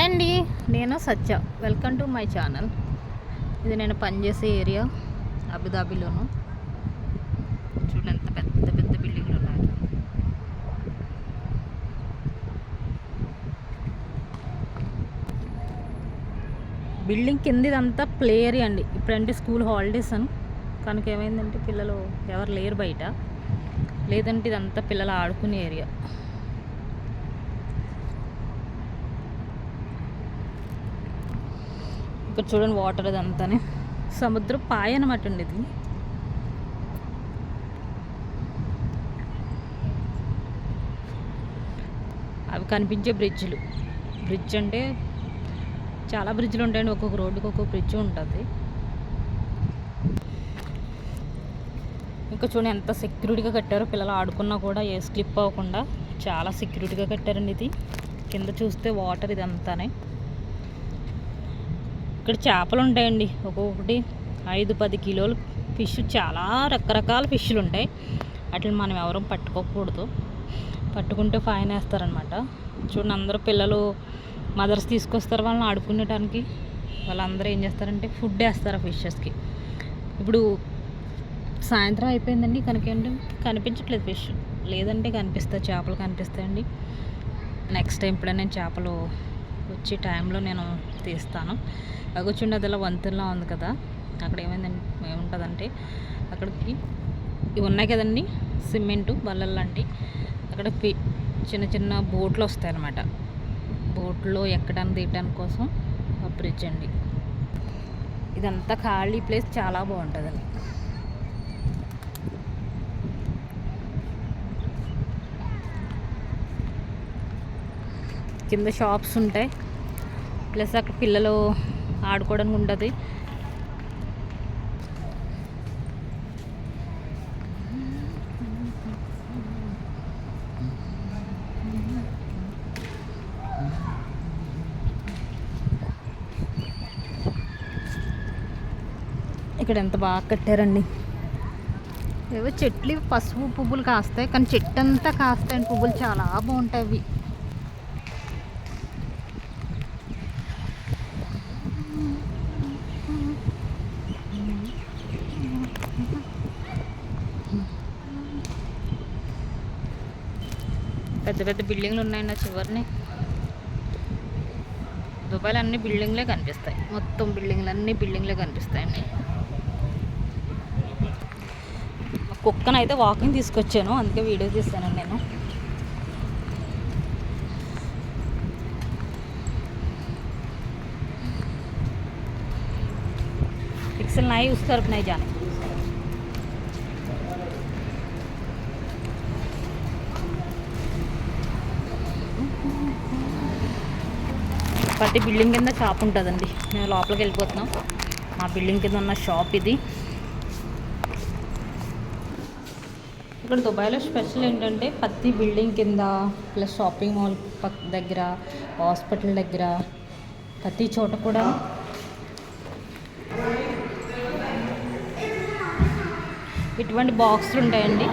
అండి, నేను Satya. Welcome to my channel. ఇది నేను పనిచేసే ఏరియా అబుదాబిలోను. చూడండి ఎంత పెద్ద పెద్ద బిల్డింగ్లు ఉన్నాయి. బిల్డింగ్ కిందిదంతా ప్లే ఏరియా అండి. ఇప్పుడంటే స్కూల్ హాలిడేస్ అని కనుక ఏమైందంటే పిల్లలు ఎవరు లేరు బయట, లేదంటే ఇదంతా పిల్లలు ఆడుకునే ఏరియా. ఇక్కడ చూడండి వాటర్ అదంతానే సముద్రం పాయ అనమాట అండి ఇది. అవి కనిపించే బ్రిడ్జ్ అంటే చాలా బ్రిడ్జ్లు ఉంటాయండి. ఒక్కొక్క రోడ్డుకి ఒక్కొక్క బ్రిడ్జ్ ఉంటుంది. ఇంకా చూడండి ఎంత సెక్యూరిటీగా కట్టారో, పిల్లలు ఆడుకున్నా కూడా ఏ స్లిప్ అవ్వకుండా చాలా సెక్యూరిటీగా కట్టారండి. ఇది కింద చూస్తే వాటర్ ఇదంతానే. ఇక్కడ చేపలు ఉంటాయండి, ఒక్కొక్కటి 5-10 కిలోలు ఫిష్. చాలా రకరకాల ఫిష్లు ఉంటాయి. వాటిని మనం ఎవరూ పట్టుకోకూడదు, పట్టుకుంటే ఫైన్ వేస్తారనమాట. చూడండి అందరూ పిల్లలు మదర్స్ తీసుకొస్తారు వాళ్ళని ఆడుకునేటానికి. వాళ్ళందరూ ఏం చేస్తారంటే ఫుడ్ వేస్తారు ఆ ఫిషెస్కి. ఇప్పుడు సాయంత్రం అయిపోయిందండి, కనుకేంటి కనిపించట్లేదు ఫిష్, లేదంటే కనిపిస్తాయి, చేపలు కనిపిస్తాయండి. నెక్స్ట్ టైం ఇప్పుడే నేను చేపలు వచ్చే టైంలో నేను తీస్తాను. కూర్చుండి అదిలా వంతుల్లా ఉంది కదా, అక్కడ ఏముంటుందంటే అక్కడికి ఇవి ఉన్నాయి కదండి, సిమెంటు బల్లలు లాంటి. అక్కడ చిన్న చిన్న బోట్లు వస్తాయి అన్నమాట. బోట్లో ఎక్కడానికి దిగడానికి కోసం ఆ బ్రిడ్జ్ అండి. ఇదంతా ఖాళీ ప్లేస్, చాలా బాగుంటుందండి. కింద షాప్స్ ఉంటాయి, ప్లస్ అక్కడ పిల్లలు ఆడుకోవడానికి ఉంటుంది. ఇక్కడ ఎంత బాగా కట్టారండి. ఏవో చెట్లు పసుపు పువ్వులు కాస్తాయి, కానీ చెట్టు అంతా కాస్తాయండి పువ్వులు, చాలా బాగుంటాయి అవి. పెద్ద పెద్ద బిల్డింగ్లు ఉన్నాయండి ఆ చివరిని. దుబాయ్లో అన్ని బిల్డింగ్లే కనిపిస్తాయి, మొత్తం బిల్డింగ్లే కనిపిస్తాయండి. కుక్కనైతే వాకింగ్ తీసుకొచ్చాను, అందుకే వీడియో తీస్తానండి నేను. పిక్సెల్ నాయి ఉస్ तरफ नहीं जाने. ప్రతి బిల్డింగ్ కింద షాప్ ఉంటుందండి. మేము లోపలికి వెళ్ళిపోతున్నాం. మా బిల్డింగ్ కింద ఉన్న షాప్ ఇది. ఇక్కడ దుబాయ్లో స్పెషల్ ఏంటంటే ప్రతి బిల్డింగ్ కింద, ప్లస్ షాపింగ్ మాల్ దగ్గర, హాస్పిటల్ దగ్గర, ప్రతి చోట కూడా ఇటువంటి బాక్సులు ఉంటాయండి.